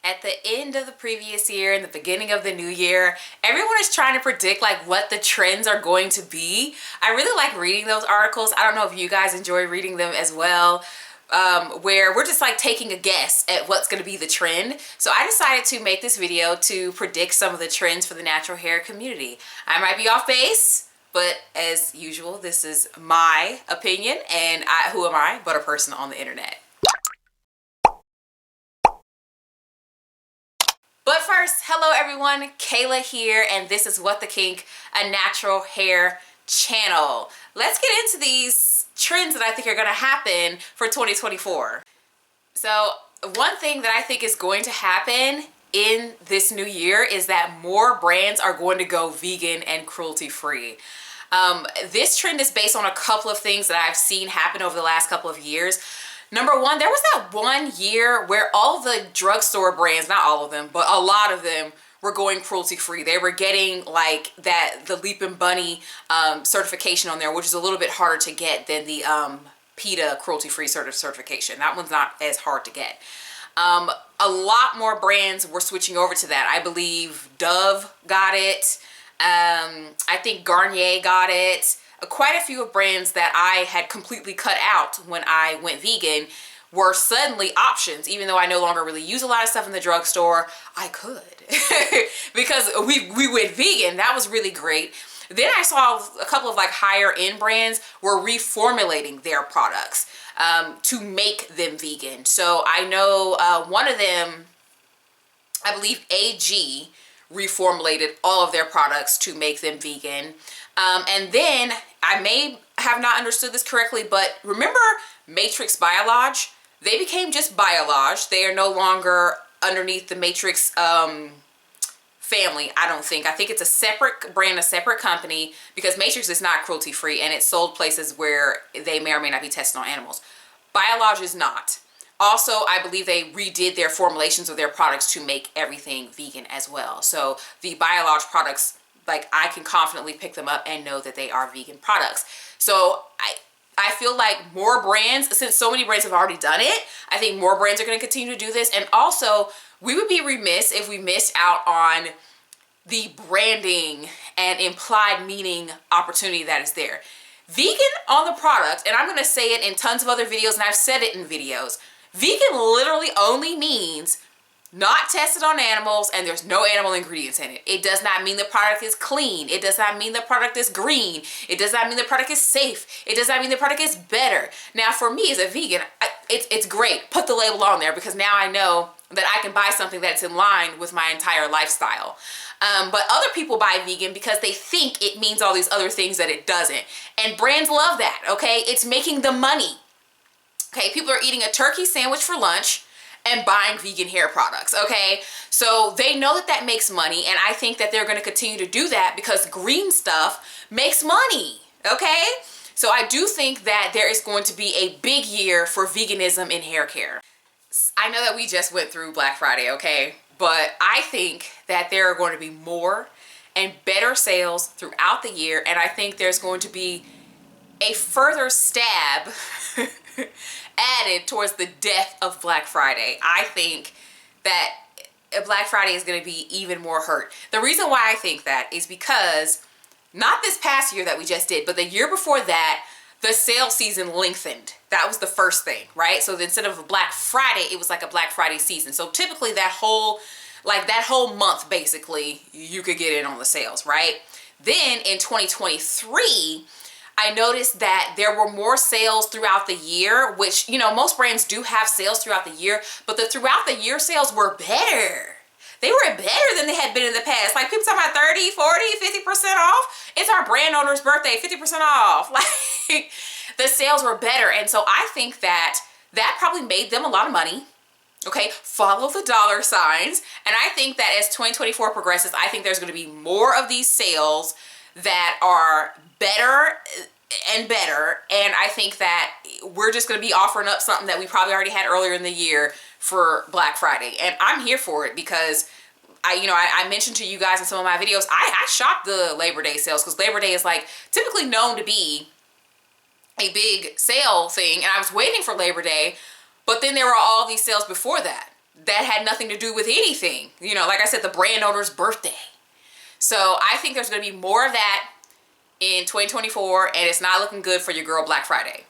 At the end of the previous year and the beginning of the new year, everyone is trying to predict like what the trends are going to be. I really like reading those articles. I don't know if you guys enjoy reading them as well, where we're just like taking a guess at what's going to be the trend. So I decided to make this video to predict some of the trends for the natural hair community. I might be off base, but as usual, this is my opinion, and who am I but a person on the internet. But first, hello everyone, Kayla here, and this is What the Kink, a natural hair channel. Let's get into these trends that I think are gonna happen for 2024. So one thing that I think is going to happen in this new year is that more brands are going to go vegan and cruelty-free. This trend is based on a couple of things that I've seen happen over the last couple of years. Number one, there was that one year where all the drugstore brands, not all of them, but a lot of them were going cruelty-free. They were getting like the Leap and Bunny certification on there, which is a little bit harder to get than the PETA cruelty-free certification. That one's not as hard to get. A lot more brands were switching over to that. I believe Dove got it. I think Garnier got it. Quite a few of brands that I had completely cut out when I went vegan were suddenly options. Even though I no longer really use a lot of stuff in the drugstore, I could because we went vegan. That was really great. Then I saw a couple of like higher end brands were reformulating their products to make them vegan. So I know one of them, I believe AG, reformulated all of their products to make them vegan. And then I may have not understood this correctly, but remember Matrix Biolage? They became just Biolage. They are no longer underneath the Matrix family, I don't think. I think it's a separate brand, a separate company, because Matrix is not cruelty free and it's sold places where they may or may not be tested on animals. Biolage is not. Also, I believe they redid their formulations of their products to make everything vegan as well. So the Biolage products, like, I can confidently pick them up and know that they are vegan products. So I feel like more brands, since so many brands have already done it, I think more brands are going to continue to do this. And also, we would be remiss if we missed out on the branding and implied meaning opportunity that is there. Vegan on the product, and I'm going to say it in tons of other videos, and I've said it in videos, vegan literally only means not tested on animals and there's no animal ingredients in it. It does not mean the product is clean. It does not mean the product is green. It does not mean the product is safe. It does not mean the product is better. Now for me as a vegan, it's great. Put the label on there because now I know that I can buy something that's in line with my entire lifestyle. But other people buy vegan because they think it means all these other things that it doesn't. And brands love that, okay? It's making them money. Okay, people are eating a turkey sandwich for lunch and buying vegan hair products, okay? So they know that that makes money, and I think that they're gonna continue to do that because green stuff makes money, okay? So I do think that there is going to be a big year for veganism in hair care. I know that we just went through Black Friday, okay? But I think that there are going to be more and better sales throughout the year, and I think there's going to be a further stab added towards the death of Black Friday. I think that Black Friday is going to be even more hurt. The reason why I think that is because not this past year that we just did, but the year before that, the sale season lengthened. That was the first thing, right? So instead of a Black Friday, it was like a Black Friday season. So typically that whole month, basically, you could get in on the sales, right? Then in 2023, I noticed that there were more sales throughout the year, which, you know, most brands do have sales throughout the year, but the throughout the year sales were better. They were better than they had been in the past. Like people talking about 30, 40, 50% off. It's our brand owner's birthday, 50% off. Like the sales were better. And so I think that that probably made them a lot of money. Okay, follow the dollar signs. And I think that as 2024 progresses, I think there's going to be more of these sales that are better and better, and I think that we're just going to be offering up something that we probably already had earlier in the year for Black Friday, and I'm here for it because I mentioned to you guys in some of my videos, I shop the Labor Day sales because Labor Day is like typically known to be a big sale thing, and I was waiting for Labor Day, but then there were all these sales before that. that had nothing to do with anything. You know, like I said, the brand owner's birthday. So I think there's going to be more of that in 2024, and it's not looking good for your girl Black Friday.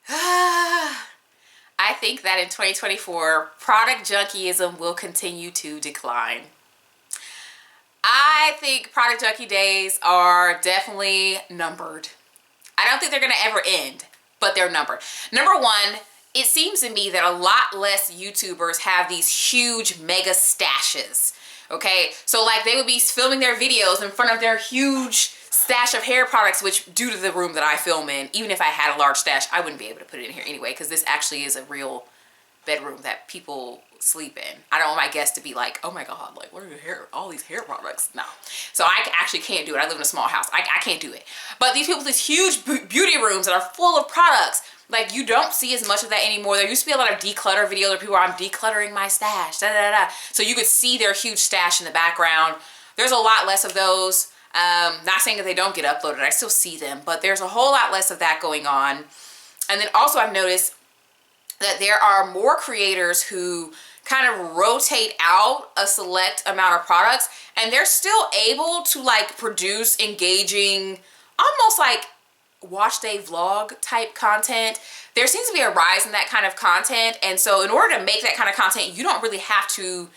I think that in 2024, product junkyism will continue to decline. I think product junkie days are definitely numbered. I don't think they're going to ever end, but they're numbered. Number one, it seems to me that a lot less YouTubers have these huge mega stashes. Okay, so like they would be filming their videos in front of their huge stash of hair products, which due to the room that I film in, even if I had a large stash, I wouldn't be able to put it in here anyway, because this actually is a real bedroom that people sleep in. I don't want my guests to be like, oh my God, like what are your hair, all these hair products? No. So I actually can't do it. I live in a small house. I can't do it. But these people, these huge beauty rooms that are full of products, like you don't see as much of that anymore. There used to be a lot of declutter videos where people are, I'm decluttering my stash, da da da. So you could see their huge stash in the background. There's a lot less of those. Not saying that they don't get uploaded. I still see them, but there's a whole lot less of that going on. And then also I've noticed that there are more creators who kind of rotate out a select amount of products, and they're still able to like produce engaging, almost like watch day vlog type content. There seems to be a rise in that kind of content, and so in order to make that kind of content, you don't really have to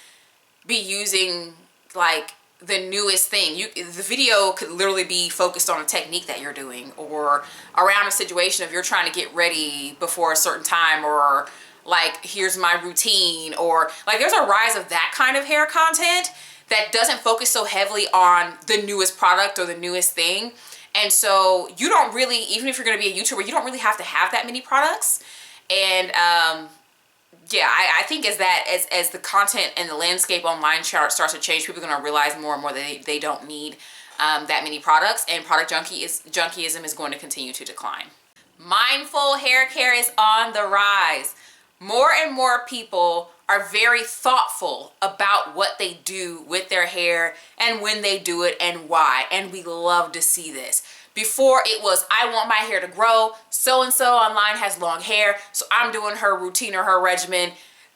be using like the newest thing. The video could literally be focused on a technique that you're doing, or around a situation if you're trying to get ready before a certain time, or like here's my routine, or like there's a rise of that kind of hair content that doesn't focus so heavily on the newest product or the newest thing. And so you don't really, even if you're going to be a YouTuber, you don't really have to have that many products. And yeah, I think as the content and the landscape online starts to change, people are going to realize more and more that they don't need that many products, and product junkyism is going to continue to decline. Mindful hair care is on the rise. More and more people are very thoughtful about what they do with their hair and when they do it and why, and we love to see this. Before it was, I want my hair to grow, so-and-so online has long hair, so I'm doing her routine or her regimen,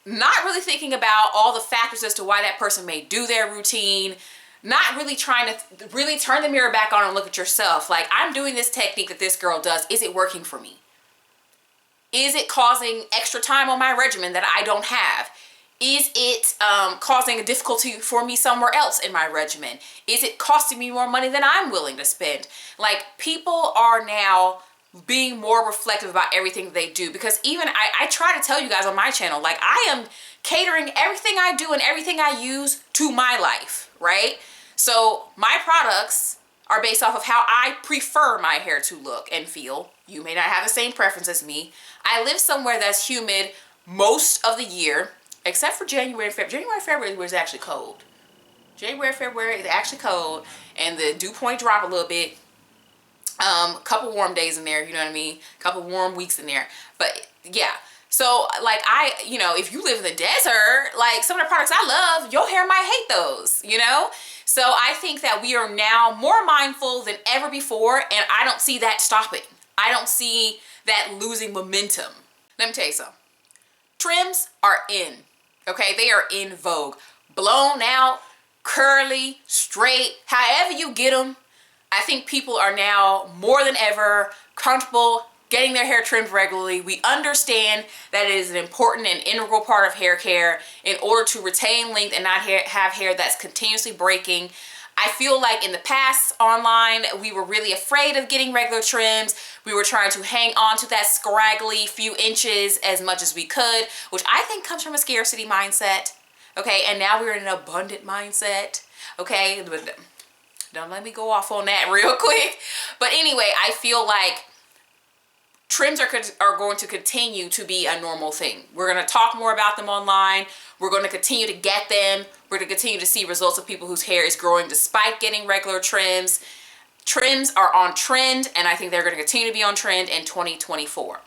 not really thinking about all the factors as to why that person may do their routine, not really trying to really turn the mirror back on and look at yourself. Like, I'm doing this technique that this girl does, is it working for me? Is it causing extra time on my regimen that I don't have? Is it causing a difficulty for me somewhere else in my regimen? Is it costing me more money than I'm willing to spend? Like, people are now being more reflective about everything they do, because even I try to tell you guys on my channel, like, I am catering everything I do and everything I use to my life, right? So my products are based off of how I prefer my hair to look and feel. You may not have the same preference as me. I live somewhere that's humid most of the year, except for January and February. January, February was actually cold. January, February is actually cold, and the dew point drop a little bit. A couple warm days in there, you know what I mean? A couple warm weeks in there. But yeah, so like you know, if you live in the desert, like some of the products I love, your hair might hate those, you know? So I think that we are now more mindful than ever before, and I don't see that stopping. I don't see that losing momentum. Let me tell you something. Trims are in, okay? They are in vogue. Blown out, curly, straight, however you get them. I think people are now more than ever comfortable getting their hair trimmed regularly. We understand that it is an important and integral part of hair care in order to retain length and not have hair that's continuously breaking. I feel like in the past online, we were really afraid of getting regular trims. We were trying to hang on to that scraggly few inches as much as we could, which I think comes from a scarcity mindset. Okay, and now we're in an abundant mindset. Okay, don't let me go off on that real quick. But anyway, I feel like trims are going to continue to be a normal thing. We're going to talk more about them online. We're going to continue to get them. We're going to continue to see results of people whose hair is growing despite getting regular trims. Trims are on trend, and I think they're going to continue to be on trend in 2024.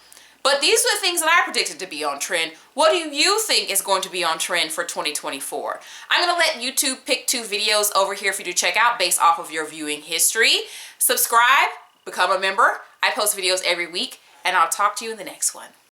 But these are the things that I predicted to be on trend. What do you think is going to be on trend for 2024? I'm going to let YouTube pick 2 videos over here for you to check out based off of your viewing history. Subscribe, become a member. I post videos every week, and I'll talk to you in the next one.